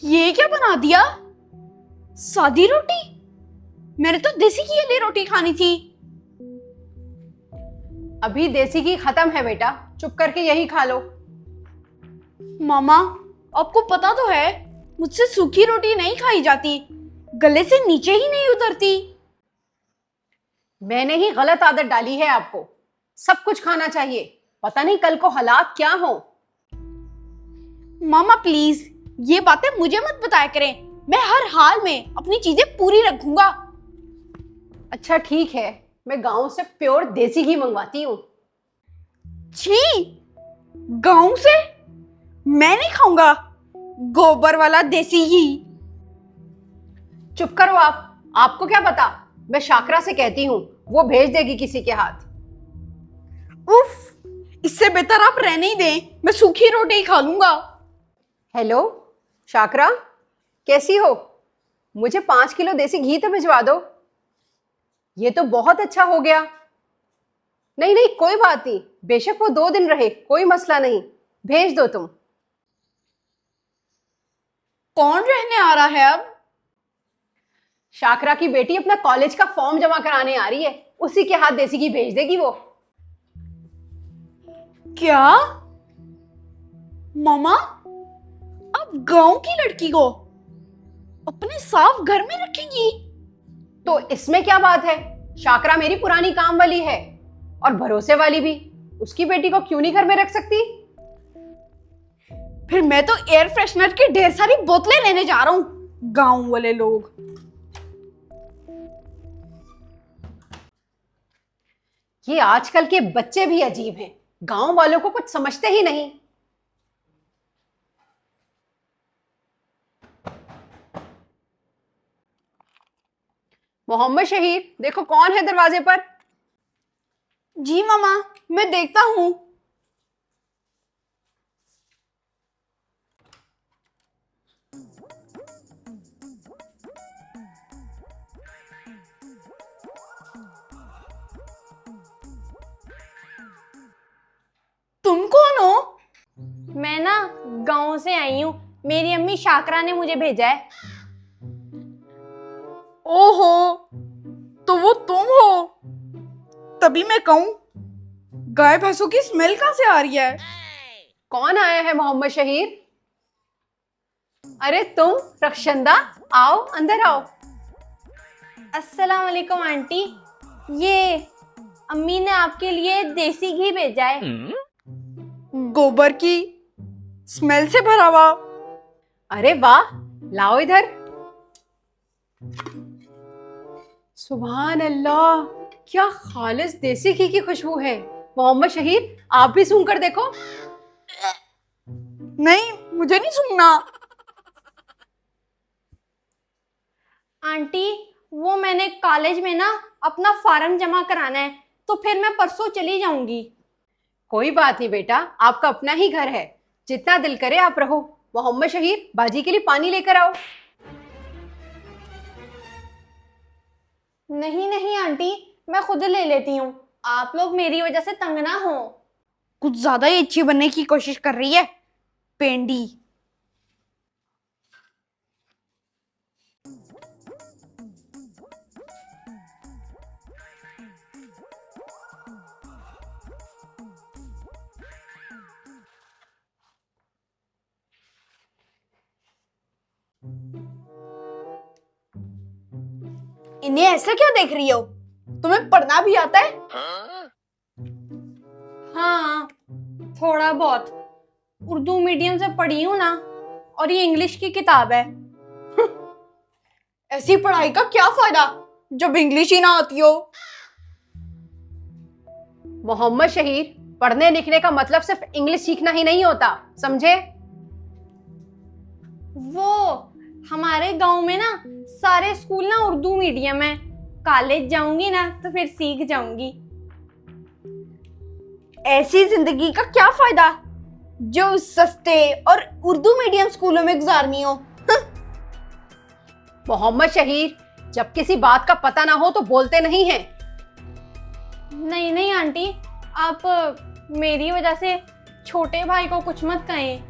ये क्या बना दिया? सादी रोटी? मैंने तो देसी घी वाली रोटी खानी थी। अभी देसी घी खत्म है बेटा, चुप करके यही खा लो। मामा, आपको पता तो है मुझसे सूखी रोटी नहीं खाई जाती, गले से नीचे ही नहीं उतरती। मैंने ही गलत आदत डाली है आपको। सब कुछ खाना चाहिए, पता नहीं कल को हालात क्या हो। मामा प्लीज ये बातें मुझे मत बताया करें, मैं हर हाल में अपनी चीजें पूरी रखूंगा। अच्छा ठीक है, मैं गांव से प्योर देसी घी मंगवाती हूँ। छी, गांव से? मैं नहीं खाऊंगा गोबर वाला देसी घी। चुप करो आप, आपको क्या पता। मैं शाकरा से कहती हूँ, वो भेज देगी किसी के हाथ। उफ, इससे बेहतर आप रहने ही दें, मैं सूखी रोटी ही खा लूंगा। हेलो शाकरा, कैसी हो? मुझे 5 किलो देसी घी तो भिजवा दो। ये तो बहुत अच्छा हो गया। नहीं नहीं कोई बात नहीं, बेशक वो 2 दिन रहे, कोई मसला नहीं, भेज दो तुम। कौन रहने आ रहा है अब? शाकरा की बेटी अपना कॉलेज का फॉर्म जमा कराने आ रही है, उसी के हाथ देसी घी भेज देगी वो। क्या मामा, आप गांव की लड़की को अपने साफ घर में रखेंगी? तो इसमें क्या बात है? शाकरा मेरी पुरानी काम वाली है और भरोसे वाली भी, उसकी बेटी को क्यों नहीं घर में रख सकती? फिर मैं तो एयर फ्रेशनर की ढेर सारी बोतलें लेने जा रहा हूं। गांव वाले लोग। ये आजकल के बच्चे भी अजीब हैं, गांव वालों को कुछ समझते ही नहीं। मोहम्मद शहीर, देखो कौन है दरवाजे पर। जी मामा, मैं देखता हूं। तुम कौन हो? मैं ना गांव से आई हूँ, मेरी अम्मी शाकरा ने मुझे भेजा है। ओहो, तो वो तुम हो। तभी मैं कहूं गाय भैंसों की स्मेल कहां से आ रही है? कौन आया है मोहम्मद शहीर? अरे तुम रक्षंदा, आओ अंदर आओ। अस्सलाम वालेकुम आंटी, ये अम्मी ने आपके लिए देसी घी भेजा है। गोबर की स्मेल से भरा हुआ। अरे वाह, लाओ इधर। सुभान अल्लाह, क्या खालिस देसी घी की खुशबू है। मोहम्मद शहीर, आप भी सूंघ कर देखो। नहीं, मुझे नहीं सूंघना। आंटी, वो मैंने कॉलेज में ना अपना फार्म जमा कराना है, तो फिर मैं परसों चली जाऊंगी। कोई बात नहीं बेटा, आपका अपना ही घर है, जितना दिल करे आप रहो। मोहम्मद शहीर, बाजी के लिए पानी लेकर आओ। नहीं नहीं आंटी, मैं खुद ले लेती हूँ, आप लोग मेरी वजह से तंग ना हो। कुछ ज्यादा ही अच्छी बनने की कोशिश कर रही है पेंडी। इन्हें ऐसा क्यों देख रही हो? तुम्हें पढ़ना भी आता है? हाँ, थोड़ा बहुत। उर्दू मीडियम से पढ़ी हूँ ना, और ये इंग्लिश की किताब है। ऐसी पढ़ाई का क्या फायदा जब इंग्लिश ही ना आती हो? मोहम्मद शहीर, पढ़ने लिखने का मतलब सिर्फ इंग्लिश सीखना ही नहीं होता, समझे? वो हमारे गांव में ना सारे स्कूल ना उर्दू मीडियम है, कॉलेज जाऊंगी ना तो फिर सीख जाऊंगी। ऐसी जिंदगी का क्या फायदा जो सस्ते और उर्दू मीडियम स्कूलों में गुजारनी हो? मोहम्मद शहीर, जब किसी बात का पता ना हो तो बोलते नहीं हैं। नहीं नहीं आंटी, आप मेरी वजह से छोटे भाई को कुछ मत कहें।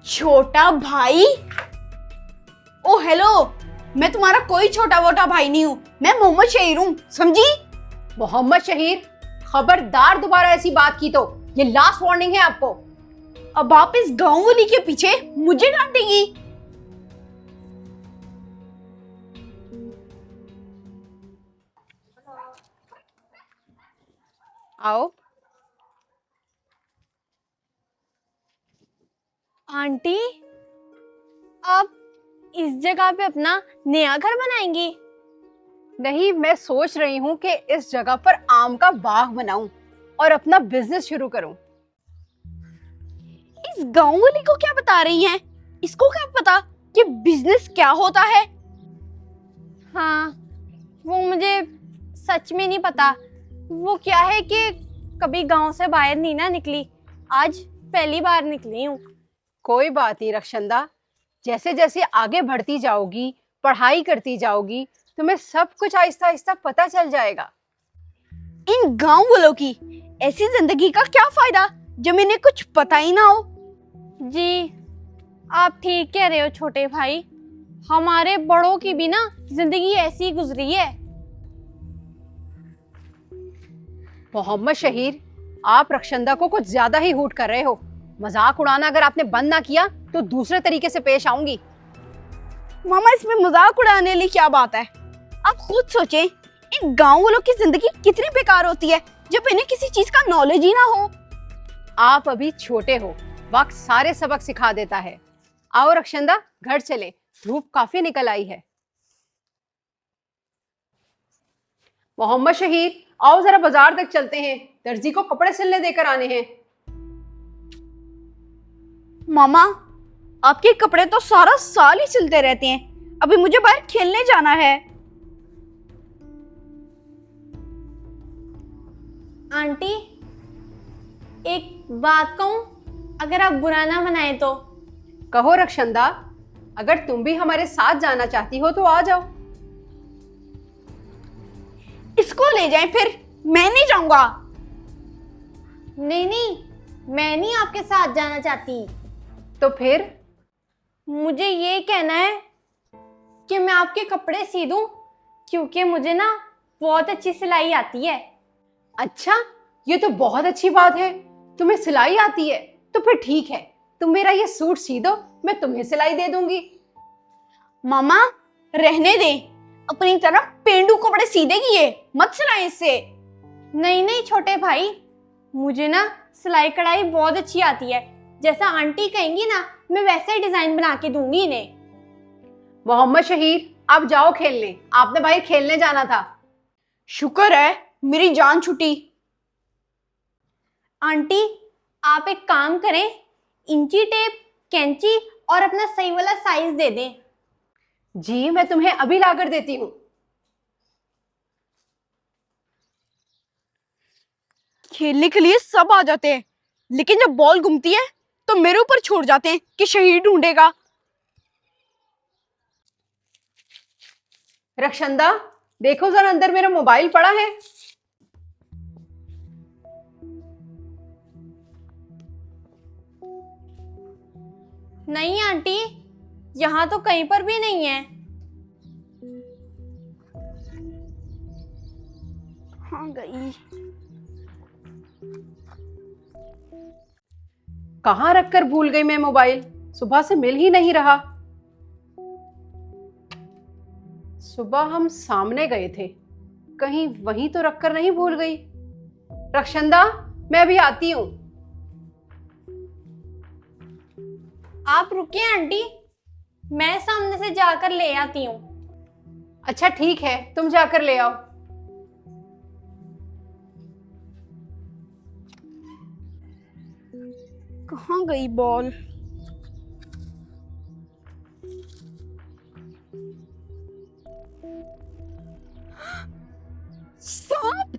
छोटा भाई? ओ हेलो, मैं तुम्हारा कोई छोटा वोटा भाई नहीं हूँ, मैं मोहम्मद शहीर हूँ, समझी? मोहम्मद शहीर, खबरदार दोबारा ऐसी बात की तो ये लास्ट वार्निंग है आपको। अब आप इस गाँव वाली के पीछे मुझे डांटेगी? आओ। आंटी, आप इस जगह पे अपना नया घर बनाएंगी? नहीं, मैं सोच रही हूँ कि इस जगह पर आम का बाग बनाऊं और अपना बिजनेस शुरू करूं। इस गाँव वाली को क्या बता रही हैं? इसको क्या पता कि बिजनेस क्या होता है? हाँ, वो मुझे सच में नहीं पता। वो क्या है कि कभी गांव से बाहर नहीं ना निकली, आज पहली बार निकली हूँ। कोई बात नहीं रक्षंदा, जैसे जैसे आगे बढ़ती जाओगी, पढ़ाई करती जाओगी, तुम्हें सब कुछ आहिस्ता आहिस्ता पता चल जाएगा। इन गाँव वालों की ऐसी जिंदगी का क्या फायदा जब इन्हें कुछ पता ही ना हो? जी, आप ठीक कह रहे हो छोटे भाई, हमारे बड़ों की भी ना जिंदगी ऐसी गुजरी है। मोहम्मद शहीर, आप रक्षंदा को कुछ ज्यादा ही हूट कर रहे हो। मजाक उड़ाना अगर आपने बंद ना किया तो दूसरे तरीके से पेश आऊंगी। मामा, इसमें मजाक उड़ाने वाली क्या बात है? आप खुद सोचें, इन गांव वालों की जिंदगी कितनी बेकार होती है जब इन्हें किसी चीज का नॉलेज ही ना हो। आप अभी छोटे हो, वक्त सारे सबक सिखा देता है। आओ रक्षंदा, घर चले, धूप काफी निकल आई है। मोहम्मद शहीर, आओ जरा बाजार तक चलते हैं, दर्जी को कपड़े सिलने देकर आने हैं। मामा, आपके कपड़े तो सारा साल ही सिलते रहते हैं, अभी मुझे बाहर खेलने जाना है। आंटी, एक बात कहूँ, अगर आप बुरा ना मनाए तो? कहो रक्षंदा, अगर तुम भी हमारे साथ जाना चाहती हो तो आ जाओ। इसको ले जाएं फिर, मैं नहीं जाऊंगा। नहीं नहीं, मैं नहीं आपके साथ जाना चाहती। तो फिर? मुझे ये कहना है कि मैं आपके कपड़े सी दूं, क्योंकि मुझे ना बहुत अच्छी सिलाई आती है। अच्छा, ये तो बहुत अच्छी बात है, तुम्हें सिलाई आती है। तो फिर ठीक है, तुम मेरा ये सूट सी दो, मैं तुम्हें सिलाई दे दूंगी। मामा, रहने दे, अपनी तरफ पेंडू कपड़े सी देगी ये, मत सिलाएं इससे। नहीं नहीं छोटे भाई, मुझे ना सिलाई कढ़ाई बहुत अच्छी आती है, जैसा आंटी कहेंगी ना मैं वैसे ही डिजाइन बना के दूंगी इन्हें। मोहम्मद शहीर, आप जाओ खेलने, आपने बाहर खेलने जाना था। शुक्र है मेरी जान छुटी। आंटी, आप एक काम करें, इंची टेप, कैंची और अपना सही वाला साइज दे दें। जी, मैं तुम्हें अभी लाकर देती हूँ। खेलने के लिए सब आ जाते हैं, लेकिन जब बॉल घूमती है तो मेरे ऊपर छोड़ जाते हैं कि शहीद ढूंढेगा। रक्षंदा, देखो जरा अंदर मेरा मोबाइल पड़ा है। नहीं आंटी, यहाँ तो कहीं पर भी नहीं है। हाँ गई। कहाँ रखकर भूल गई मैं मोबाइल, सुबह से मिल ही नहीं रहा। सुबह हम सामने गए थे, कहीं वहीं तो रखकर नहीं भूल गई। रक्षंदा, मैं अभी आती हूँ। आप रुकिए आंटी, मैं सामने से जाकर ले आती हूँ। अच्छा ठीक है, तुम जाकर ले आओ। कहाँ गई बॉल? सांप!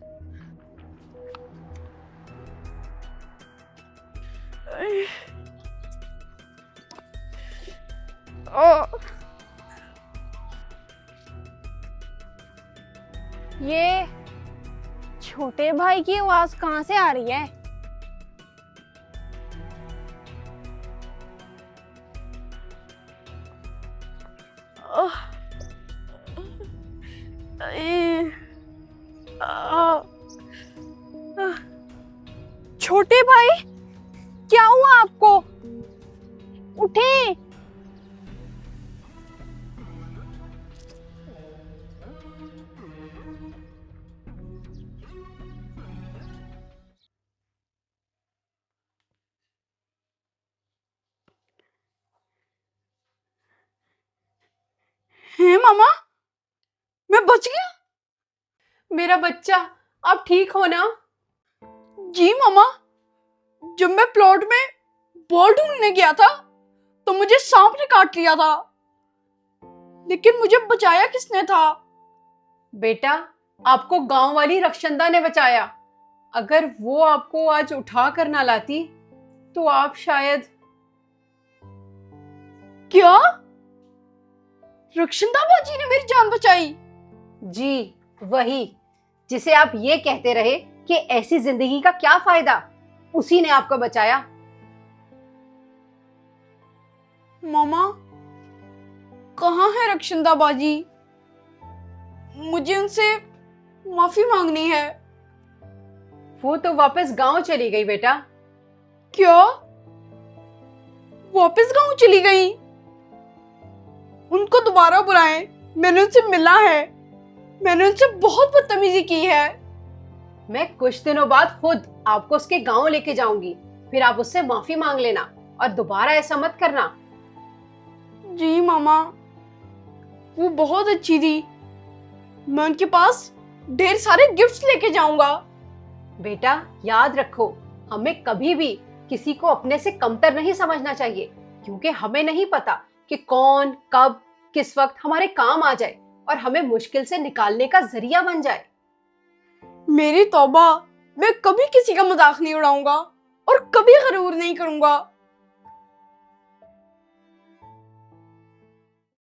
ये छोटे भाई की आवाज कहाँ से आ रही है? छोटे भाई, क्या हुआ आपको? उठे। हे मामा, मैं बच गया। मेरा बच्चा, आप ठीक हो ना? जी मामा, जब मैं प्लॉट में बॉल ढूंढने गया था तो मुझे सांप ने काट लिया था, लेकिन मुझे बचाया किसने था? बेटा, आपको गांव वाली रक्षंदा ने बचाया। अगर वो आपको आज उठा कर ना लाती तो आप शायद। क्या रक्षंदा बाजी ने मेरी जान बचाई? जी, वही जिसे आप ये कहते रहे कि ऐसी जिंदगी का क्या फायदा, उसी ने आपको बचाया। मामा, कहाँ है रक्षंदा बाजी? मुझे उनसे माफी मांगनी है। वो तो वापस गांव चली गई बेटा। क्या वापस गांव चली गई? उनको दोबारा बुलाएं, मैंने उनसे मिला है, मैंने उनसे बहुत बदतमीजी की है। मैं कुछ दिनों बाद खुद आपको उसके गांव लेके जाऊंगी, फिर आप उससे माफी मांग लेना और दोबारा ऐसा मत करना। जी मामा, वो बहुत अच्छी थी, मैं उनके पास ढेर सारे गिफ्ट्स लेके जाऊंगा। बेटा, याद रखो, हमें कभी भी किसी को अपने से कमतर नहीं समझना चाहिए, क्योंकि हमें नहीं पता कि कौन कब किस वक्त हमारे काम आ जाए और हमें मुश्किल से निकालने का जरिया बन जाए। मेरी तौबा, मैं कभी किसी का मजाक नहीं उड़ाऊंगा और कभी गरूर नहीं करूंगा।